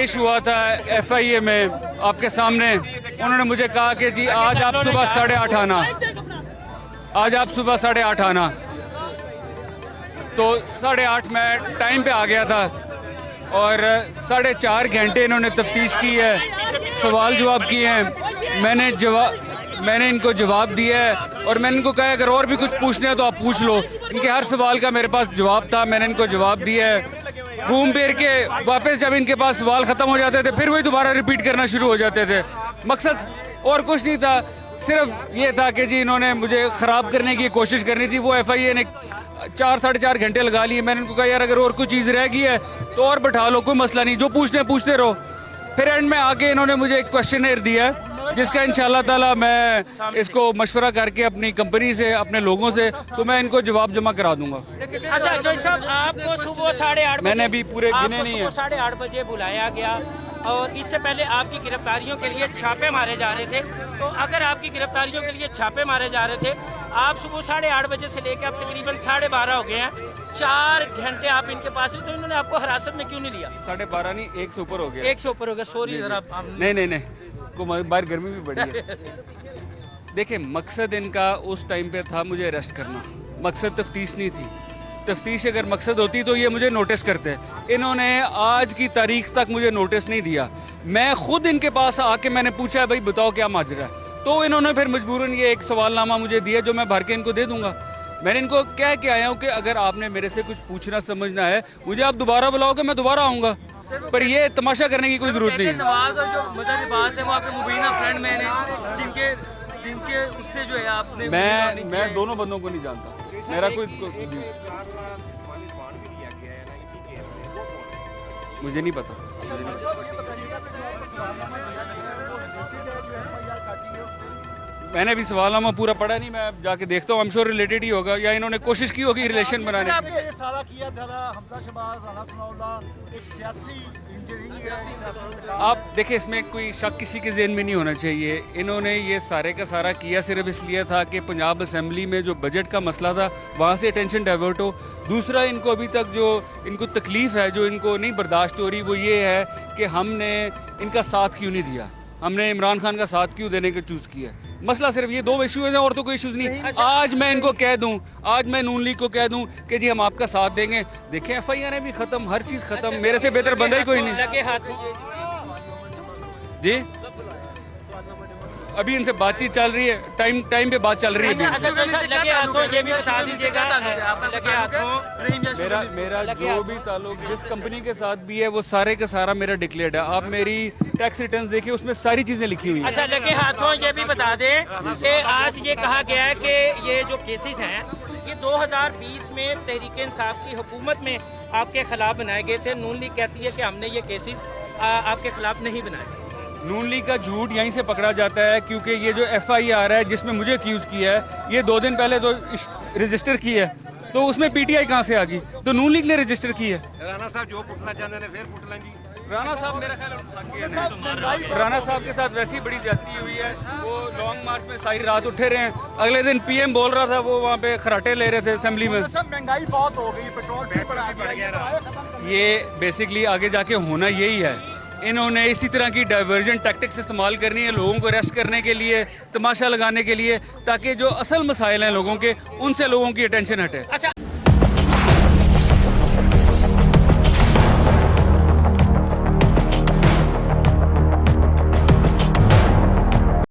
पेश हुआ था FIA में आपके सामने, उन्होंने मुझे कहा कि जी आज आप सुबह 8:30 आना, आज आप सुबह 8:30 आना। तो 8:30 मैं टाइम पे आ गया था और 4.5 घंटे इन्होंने तफ्तीश की है, सवाल जवाब किए हैं। मैंने इनको जवाब दिया है और मैंने इनको कहा अगर और भी कुछ पूछना है तो आप पूछ लो। इनके हर सवाल का मेरे पास जवाब था, मैंने इनको जवाब दिया है। घूम फिर के वापस जब इनके पास सवाल ख़त्म हो जाते थे फिर वही दोबारा रिपीट करना शुरू हो जाते थे। मकसद और कुछ नहीं था, सिर्फ ये था कि जी इन्होंने मुझे ख़राब करने की कोशिश करनी थी। वो FIA ने 4-4.5 घंटे लगा लिए। मैंने उनको कहा यार अगर और कोई चीज़ रह गई है तो और बैठा लो, कोई मसला नहीं, जो पूछते रहो। फिर एंड में आके इन्होंने मुझे एक क्वेश्चनर दिया जिसका इंशाल्लाह ताला मैं इसको मशवरा करके अपनी कंपनी से, अपने लोगों से, तो मैं इनको जवाब जमा करा दूंगा। अच्छा जोशी साहब, आपको सुबह 8:30 मैंने भी पूरे गिने नहीं है। 8:30 बजे बुलाया गया और इससे पहले आपकी गिरफ्तारियों के लिए छापे मारे जा रहे थे। तो अगर आपकी गिरफ्तारियों के लिए छापे मारे जा रहे थे, आप सुबह 8:30 बजे से लेकर अब तकरीबन 12:30 हो गए हैं, 4 घंटे आप इनके पास हैं, तो इन्होंने आपको हिरासत में क्यों नहीं लिया? 12:30 नहीं, 1 से ऊपर हो गया। 1 से ऊपर हो गया, सॉरी जरा। नहीं, को बाहर गर्मी भी बड़ी है। देखिए मकसद इनका उस टाइम पे था मुझे अरेस्ट करना, मकसद तफ्तीश नहीं थी। तफ्तीश अगर मकसद होती तो ये मुझे नोटिस करते। इन्होंने आज की तारीख तक मुझे नोटिस नहीं दिया। मैं खुद इनके पास आके मैंने पूछा भाई बताओ क्या माजरा है, तो इन्होंने फिर मजबूरन ये एक सवालनामा मुझे दिया जो मैं भर के इनको दे दूंगा। मैंने इनको कह के आया हूँ कि अगर आपने मेरे से कुछ पूछना समझना है मुझे आप दोबारा बुलाओगे, मैं दोबारा आऊँगा, पर ये तमाशा करने की कोई जरूरत नहीं है। नवाज और जो मजा लिबास है वो आपके मुबीना फ्रेंड में ने जिनके उससे जो है आपने मैं दोनों बंदों को नहीं जानता, मेरा कोई मुझे नहीं पता। मैंने भी सवालनामा पूरा पढ़ा नहीं, मैं जाके देखता हूँ, आई एम श्योर रिलेटेड ही होगा या इन्होंने कोशिश की होगी रिलेशन बनाने की। ये सारा किया था हमजा शहबाज, राना सनाउल्लाह, एक सियासी इंजीनियरिंग है। आप देखिए इसमें कोई शक किसी के ज़हन में नहीं होना चाहिए। इन्होंने ये सारे का सारा किया सिर्फ इसलिए था कि पंजाब असम्बली में जो बजट का मसला था वहाँ से अटेंशन डाइवर्ट हो। दूसरा इनको अभी तक जो इनको तकलीफ़ है, जो इनको नहीं बर्दाश्त हो रही, वो ये है कि हमने इनका साथ क्यों नहीं दिया, हमने इमरान खान का साथ क्यों देने का चूज़ किया। मसला सिर्फ ये 2 इश्यूज़ हैं और तो कोई इश्यूज़ नहीं। आज मैं इनको कह दूं, आज मैं नून लीग को कह दूं कि जी हम आपका साथ देंगे, देखें FIA ने भी ख़त्म, हर चीज़ ख़त्म, मेरे से बेहतर बंदा ही कोई नहीं। लगे हाथों जी अभी इनसे बातचीत चल रही है, टाइम पे बात चल रही है अभी इनसे। लगे हाथों ये भी बता दीजिएगा, लगे हाथों मेरा जो भी ताल्लुक जिस कंपनी के साथ भी है वो सारे का सारा मेरा डिक्लेयर्ड है। आप मेरी टैक्स रिटर्न्स देखिए, उसमें सारी चीज़ें लिखी हुई हैं। अच्छा लगे हाथों ये भी बता दें कि आज ये कहा गया है कि ये जो केसेस हैं ये 2020 में तहरीक इंसाफ की हुकूमत में आपके खिलाफ बनाए गए थे। नून लीग कहती है कि हमने ये केसेस आपके खिलाफ नहीं बनाए। नून लीग का झूठ यहीं से पकड़ा जाता है, क्योंकि ये जो FIR है जिसमें मुझे एक्यूज़ किया है, ये 2 दिन पहले तो रजिस्टर की है, तो उसमें PTI कहाँ से आ गई? तो नून लीग ने रजिस्टर की है। राणा साहब जो पुटना चाहते हैं फिर पुट लेंगे। राणा साहब मेरा ख्याल राणा साहब के साथ वैसी बड़ी ज्यादती हुई है, वो लॉन्ग मार्च में सारी रात उठे रहे हैं। अगले दिन PM बोल रहा था वो वहाँ पे खराटे ले रहे थे असेंबली में। महंगाई बहुत हो गई, पेट्रोल भी बढ़ा दिया। ये बेसिकली आगे जाके होना यही है। इन्होंने इसी तरह की डाइवर्जन टैक्टिक्स इस्तेमाल करनी है लोगों को अरेस्ट करने के लिए, तमाशा लगाने के लिए, ताकि जो असल मसाइल हैं लोगों के उनसे लोगों की अटेंशन हटे। अच्छा